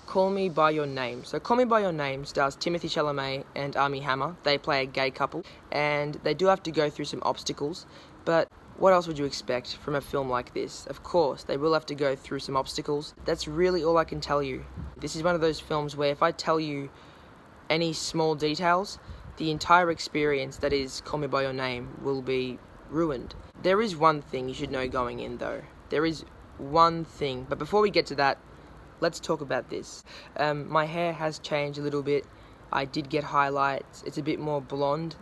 Call Me By Your Name. So Call Me By Your Name stars Timothée Chalamet and Armie Hammer. They play a gay couple, and they do have to go through some obstacles, but what else would you expect from a film like this? Of course, they will have to go through some obstacles. That's really all I can tell you. This is one of those films where if I tell you any small details, the entire experience that is Call Me By Your Name will be ruined. There is one thing you should know going in though. There is one thing, but before we get to that, let's talk about this. My hair has changed a little bit. I did get highlights. It's a bit more blonde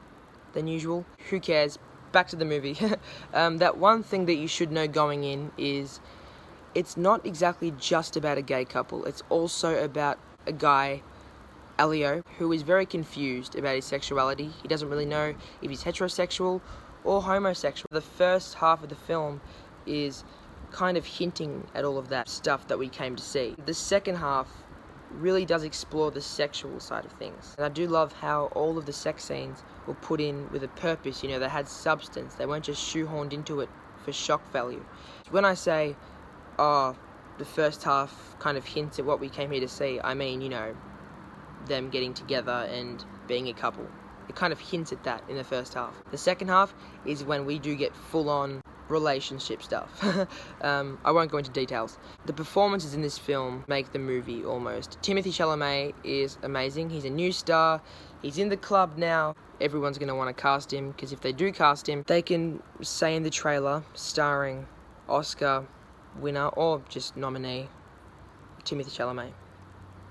than usual. Who cares? Back to the movie. That one thing that you should know going in is it's not exactly just about a gay couple. It's also about a guy, Elio, who is very confused about his sexuality. He doesn't really know if he's heterosexual or homosexual. The first half of the film is kind of hinting at all of that stuff that we came to see. The second half really does explore the sexual side of things. And I do love how all of the sex scenes were put in with a purpose, you know, they had substance. They weren't just shoehorned into it for shock value. When I say, the first half kind of hints at what we came here to see, I mean, you know, them getting together and being a couple. It kind of hints at that in the first half. The second half is when we do get full-on relationship stuff. I won't go into details. The performances in this film make the movie almost. Timothée Chalamet is amazing. He's a new star. He's in the club now. Everyone's going to want to cast him, because if they do cast him, they can say in the trailer, starring Oscar winner or just nominee Timothée Chalamet.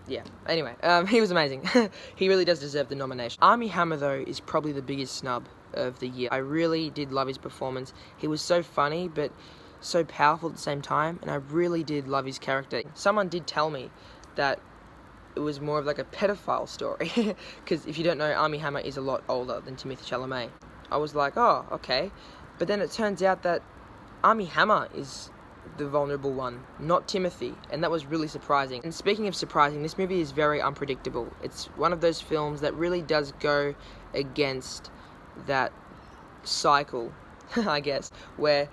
Yeah, anyway, he was amazing. He really does deserve the nomination. Armie Hammer, though, is probably the biggest snub of the year. I really did love his performance. He was so funny, but so powerful at the same time, and I really did love his character. Someone did tell me that it was more of like a pedophile story, because if you don't know, Armie Hammer is a lot older than Timothée Chalamet. I was like, oh, okay. But then it turns out that Armie Hammer is the vulnerable one, not Timothy, and that was really surprising. And speaking of surprising, this movie is very unpredictable. It's one of those films that really does go against that cycle, I guess, where,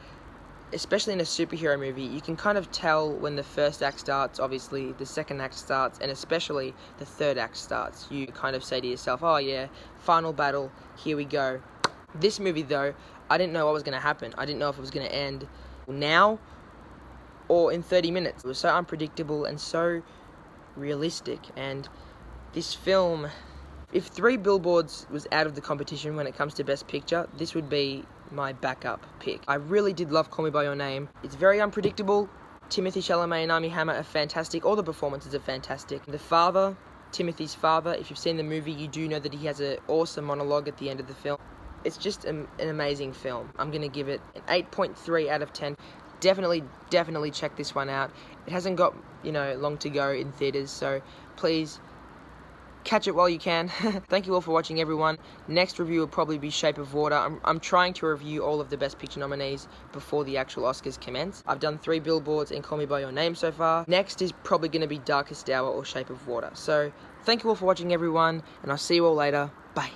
especially in a superhero movie, you can kind of tell when the first act starts, obviously, the second act starts, and especially the third act starts. You kind of say to yourself, oh yeah, final battle, here we go. This movie, though, I didn't know what was going to happen. I didn't know if it was going to end now or in 30 minutes. It was so unpredictable and so realistic. And this film, if Three Billboards was out of the competition when it comes to Best Picture, this would be my backup pick. I really did love Call Me By Your Name. It's very unpredictable. Timothée Chalamet and Armie Hammer are fantastic. All the performances are fantastic. The father, Timothy's father, if you've seen the movie, you do know that he has an awesome monologue at the end of the film. It's just an amazing film. I'm going to give it an 8.3 out of 10. Definitely check this one out. It hasn't got, long to go in theaters, so please catch it while you can. Thank you all for watching, everyone. Next review will probably be Shape of Water. I'm trying to review all of the Best Picture nominees before the actual Oscars commence. I've done Three Billboards and Call Me By Your Name so far. Next is probably going to be Darkest Hour or Shape of Water. So thank you all for watching, everyone, and I'll see you all later. Bye.